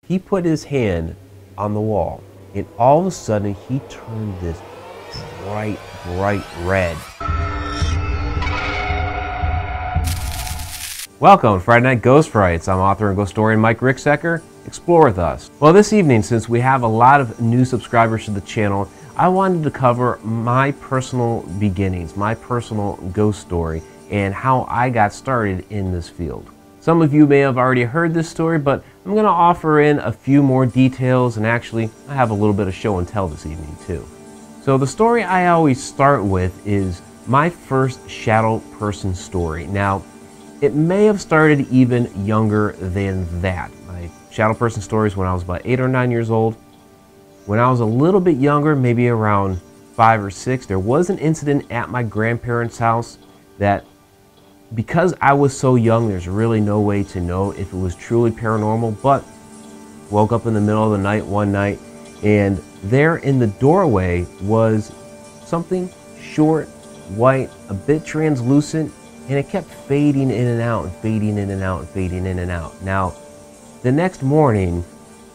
He put his hand on the wall, and all of a sudden he turned this bright, bright red. Welcome to Friday Night Ghost Frights. I'm author and ghost historian Mike Ricksecker. Explore with us. Well, this evening, since we have a lot of new subscribers to the channel, I wanted to cover my personal beginnings, my personal ghost story, and how I got started in this field. Some of you may have already heard this story, but I'm going to offer in a few more details, and actually I have a little bit of show and tell this evening too. So the story I always start with is my first shadow person story. Now, it may have started even younger than that. My shadow person stories when I was about 8 or 9 years old. When I was a little bit younger, maybe around 5 or 6, there was an incident at my grandparents' house that, because I was so young, there's really no way to know if it was truly paranormal, but woke up in the middle of the night one night, and there in the doorway was something short, white, a bit translucent, and it kept fading in and out and fading in and out and fading in and out. Now, the next morning,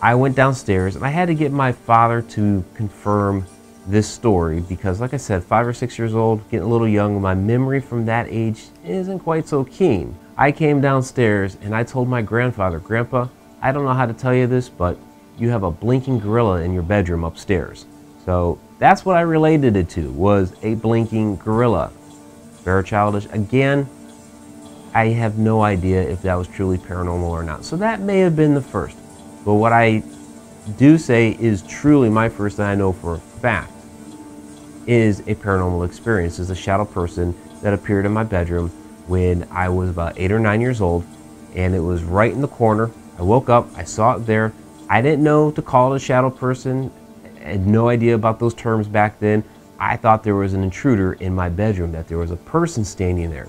I went downstairs and I had to get my father to confirm this story because, like I said, 5 or 6 years old, getting a little young, my memory from that age isn't quite so keen. I came downstairs and I told my grandfather, "Grandpa, I don't know how to tell you this, but you have a blinking gorilla in your bedroom upstairs." So that's what I related it to, was a blinking gorilla. Very childish. Again, I have no idea if that was truly paranormal or not. So that may have been the first. But what I do say is truly my first, that I know for a fact, is a paranormal experience. Is a shadow person that appeared in my bedroom when I was about 8 or 9 years old, and it was right in the corner. I woke up, I saw it there. I didn't know to call it a shadow person. I had no idea about those terms back then. I thought there was an intruder in my bedroom, that there was a person standing there.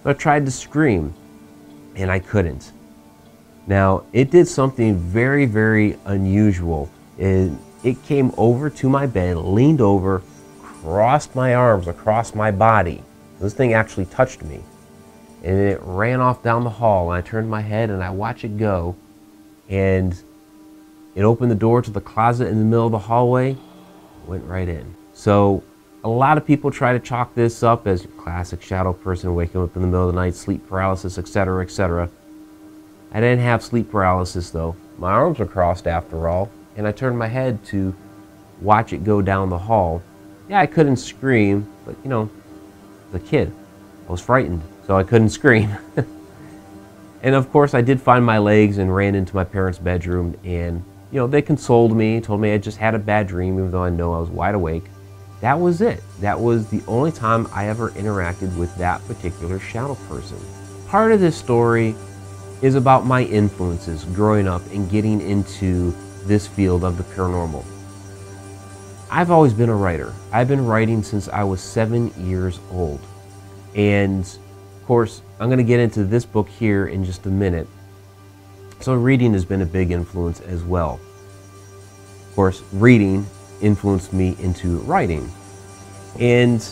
So I tried to scream, and I couldn't. Now, it did something very, very unusual. It came over to my bed, leaned over, crossed my arms across my body. This thing actually touched me. And it ran off down the hall, and I turned my head and I watched it go. And it opened the door to the closet in the middle of the hallway, went right in. So a lot of people try to chalk this up as your classic shadow person waking up in the middle of the night, sleep paralysis, etc., etc. I didn't have sleep paralysis though. My arms were crossed after all, and I turned my head to watch it go down the hall. Yeah, I couldn't scream, but you know, as a kid, I was frightened, so I couldn't scream. And of course, I did find my legs and ran into my parents' bedroom, and you know, they consoled me, told me I just had a bad dream, even though I know I was wide awake. That was it. That was the only time I ever interacted with that particular shadow person. Part of this story is about my influences growing up and getting into this field of the paranormal. I've always been a writer. I've been writing since I was 7 years old. And of course, I'm going to get into this book here in just a minute. So reading has been a big influence as well. Of course, reading influenced me into writing. And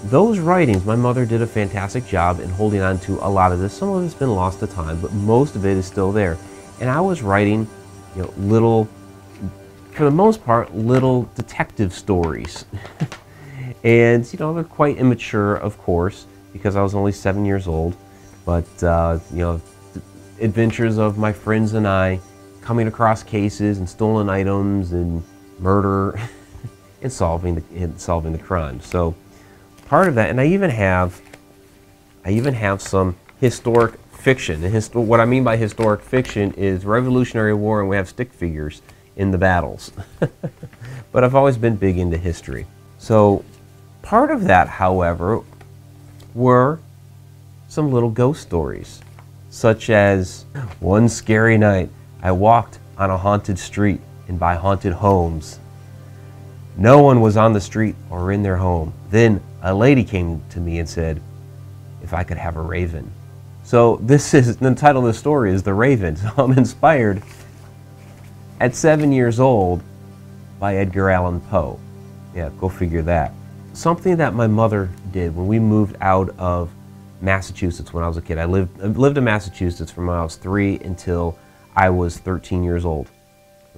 those writings, my mother did a fantastic job in holding on to a lot of this. Some of it's been lost to time, but most of it is still there. And I was writing, you know, little, for the most part, little detective stories. And, you know, they're quite immature, of course, because I was only 7 years old. But, you know, adventures of my friends and I coming across cases and stolen items and murder and solving the crime. So part of that, and I even have some historic fiction. And what I mean by historic fiction is Revolutionary War, and we have stick figures in the battles. But I've always been big into history. So part of that, however, were some little ghost stories, such as one scary night I walked on a haunted street and by haunted homes. No one was on the street or in their home. Then a lady came to me and said if I could have a raven. So this is, the title of the story is The Raven. So I'm inspired at 7 years old by Edgar Allan Poe. Yeah, go figure that. Something that my mother did when we moved out of Massachusetts when I was a kid. I lived in Massachusetts from when I was 3 until I was 13 years old.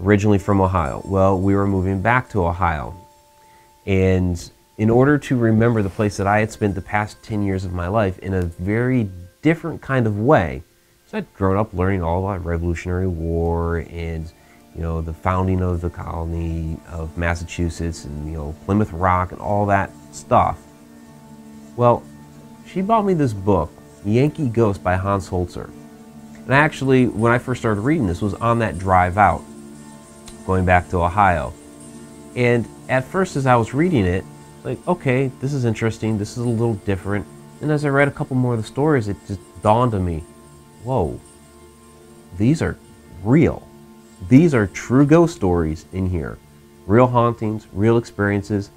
originally from Ohio. Well, we were moving back to Ohio. And in order to remember the place that I had spent the past 10 years of my life in a very different kind of way, so I'd grown up learning all about Revolutionary War and, you know, the founding of the colony of Massachusetts and, you know, Plymouth Rock and all that stuff. Well, she bought me this book, Yankee Ghost by Hans Holzer. And actually, when I first started reading this, was on that drive out, going back to Ohio. And at first, as I was reading it, like, okay, this is interesting, this is a little different. And as I read a couple more of the stories, it just dawned on me, whoa, these are real. These are true ghost stories in here. Real hauntings, real experiences,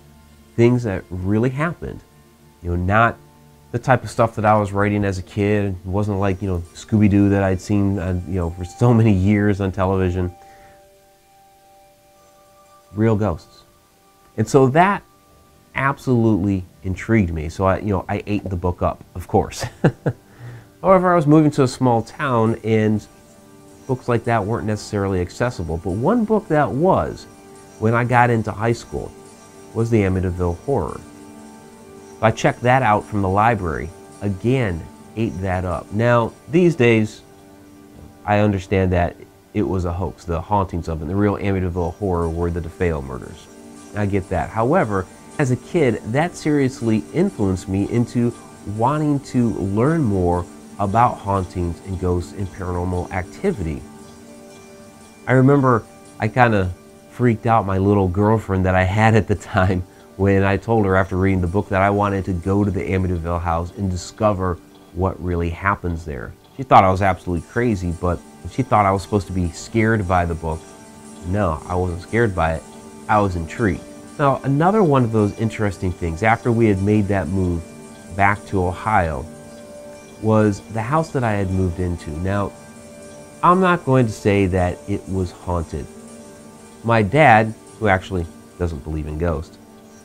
things that really happened. You know, not the type of stuff that I was writing as a kid. It wasn't like, you know, Scooby-Doo that I'd seen, you know, for so many years on television. Real ghosts. And so that absolutely intrigued me. So I ate the book up, of course. However, I was moving to a small town and books like that weren't necessarily accessible. But one book that was, when I got into high school, was the Amityville Horror. I checked that out from the library. Again, ate that up. Now, these days, I understand that it was a hoax, the hauntings of it. The real Amityville Horror were the DeFeo murders. I get that. However, as a kid, that seriously influenced me into wanting to learn more about hauntings and ghosts and paranormal activity. I remember I kind of freaked out my little girlfriend that I had at the time when I told her after reading the book that I wanted to go to the Amityville house and discover what really happens there. She thought I was absolutely crazy, but she thought I was supposed to be scared by the book. No, I wasn't scared by it. I was intrigued. Now, another one of those interesting things after we had made that move back to Ohio was the house that I had moved into. Now, I'm not going to say that it was haunted. My dad, who actually doesn't believe in ghosts,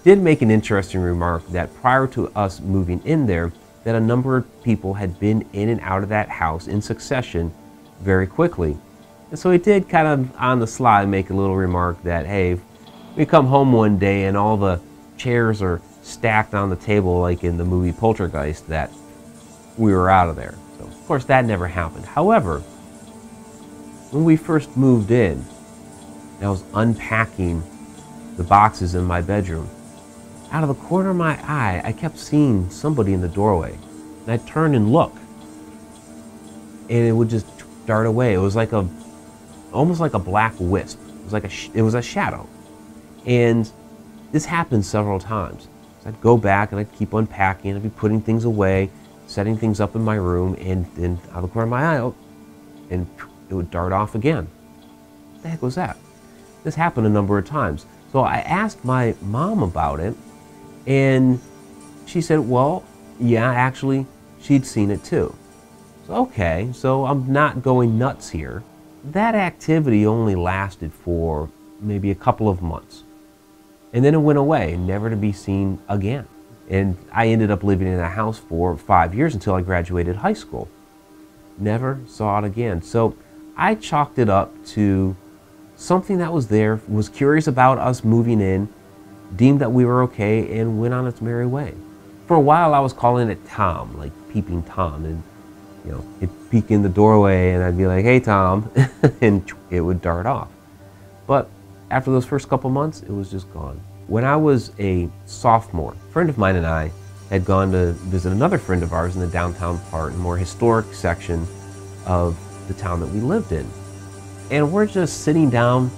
did make an interesting remark that prior to us moving in there, that a number of people had been in and out of that house in succession very quickly. And so he did kind of on the sly make a little remark that, hey, we come home one day and all the chairs are stacked on the table like in the movie Poltergeist, that we were out of there. So, of course, that never happened. However, when we first moved in, and I was unpacking the boxes in my bedroom, out of the corner of my eye, I kept seeing somebody in the doorway. And I'd turn and look, and it would just dart away. It was like almost like a black wisp. It was like it was a shadow. And this happened several times. So I'd go back and I'd keep unpacking. I'd be putting things away, setting things up in my room, and then out of the corner of my eye, and it would dart off again. What the heck was that? This happened a number of times. So I asked my mom about it, and she said, well, yeah, actually, she'd seen it too. So, okay, so I'm not going nuts here. That activity only lasted for maybe a couple of months. And then it went away, never to be seen again. And I ended up living in a house for 5 years until I graduated high school. Never saw it again. So I chalked it up to something that was there, was curious about us moving in, deemed that we were okay, and went on its merry way. For a while I was calling it Tom, like peeping Tom, and you know, it'd peek in the doorway and I'd be like, hey Tom, and it would dart off. But after those first couple months, it was just gone. When I was a sophomore, a friend of mine and I had gone to visit another friend of ours in the downtown part, more historic section of the town that we lived in. And we're just sitting down,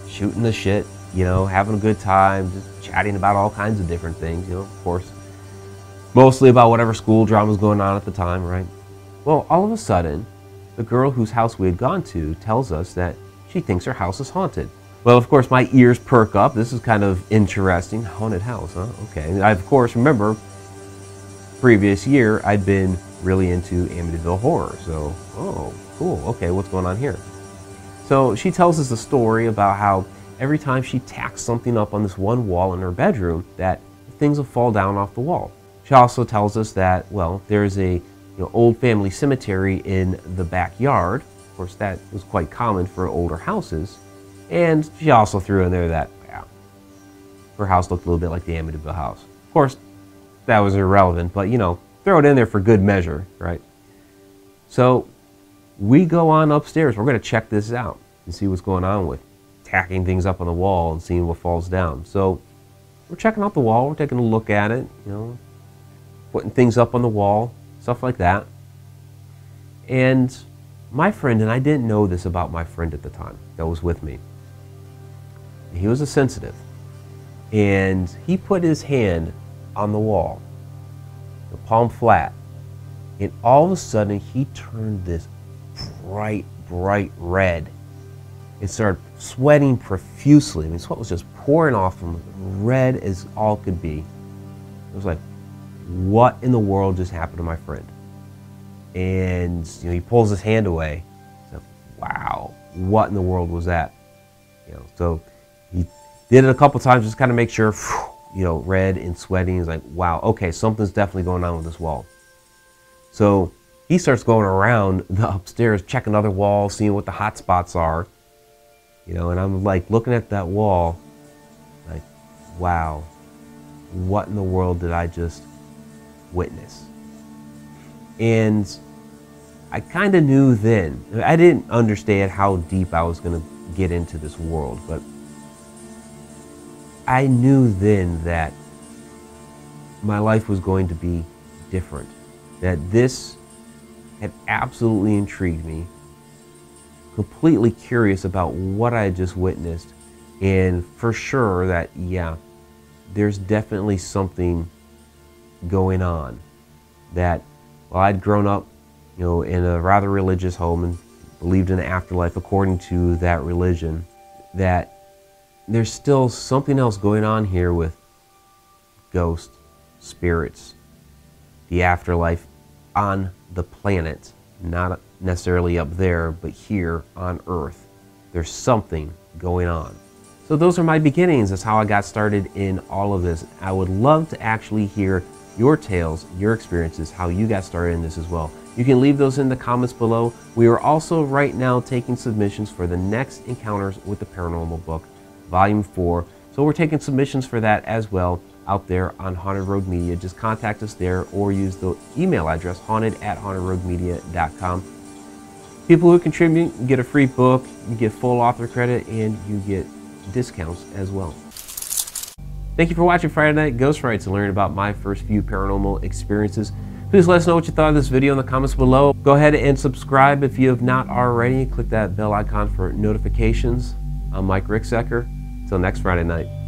shooting the shit, you know, having a good time, just chatting about all kinds of different things, you know, of course, mostly about whatever school drama was going on at the time, right? Well, all of a sudden, the girl whose house we had gone to tells us that she thinks her house is haunted. Well, of course, my ears perk up. This is kind of interesting. Haunted house, huh? Okay. And I, of course, remember, previous year, I'd been really into Amityville Horror. So, oh, cool. Okay, what's going on here? So she tells us a story about how every time she tacks something up on this one wall in her bedroom, that things will fall down off the wall. She also tells us that, well, there's a old family cemetery in the backyard. Of course, that was quite common for older houses. And she also threw in there that her house looked a little bit like the Amityville house. Of course, that was irrelevant, but you know, throw it in there for good measure, right? So we go on upstairs. We're going to check this out and see what's going on with tacking things up on the wall and seeing what falls down. So we're checking out the wall. We're taking a look at it, you know, putting things up on the wall, stuff like that. And my friend, and I didn't know this about my friend at the time that was with me, he was a sensitive. And he put his hand on the wall, the palm flat, and all of a sudden he turned this bright red. It started sweating profusely. I mean, sweat was just pouring off him, red as all could be. It was like, what in the world just happened to my friend? And you know, he pulls his hand away. He's like, wow, what in the world was that? You know, so he did it a couple times, just kind of make sure, you know, red and sweating. He's like, wow, okay, something's definitely going on with this wall. So he starts going around the upstairs, checking other walls, seeing what the hot spots are. You know, and I'm like looking at that wall, like, wow, what in the world did I just witness? And I kind of knew then, I didn't understand how deep I was going to get into this world, but I knew then that my life was going to be different, that this had absolutely intrigued me, completely curious about what I had just witnessed, and for sure that, yeah, there's definitely something going on. That, well, I'd grown up, you know, in a rather religious home and believed in the afterlife according to that religion, that there's still something else going on here with ghosts, spirits, the afterlife on the planet, not necessarily up there, but here on Earth. There's something going on. So those are my beginnings. That's how I got started in all of this. I would love to actually hear your tales, your experiences, how you got started in this as well. You can leave those in the comments below. We are also right now taking submissions for the next Encounters with the Paranormal book, Volume 4. So we're taking submissions for that as well out there on Haunted Road Media. Just contact us there or use the email address haunted@hauntedroadmedia.com. People who contribute, you get a free book, you get full author credit, and you get discounts as well. Thank you for watching Friday Night Ghost Frights and learning about my first few paranormal experiences. Please let us know what you thought of this video in the comments below. Go ahead and subscribe if you have not already. Click that bell icon for notifications. I'm Mike Ricksecker. Until next Friday night.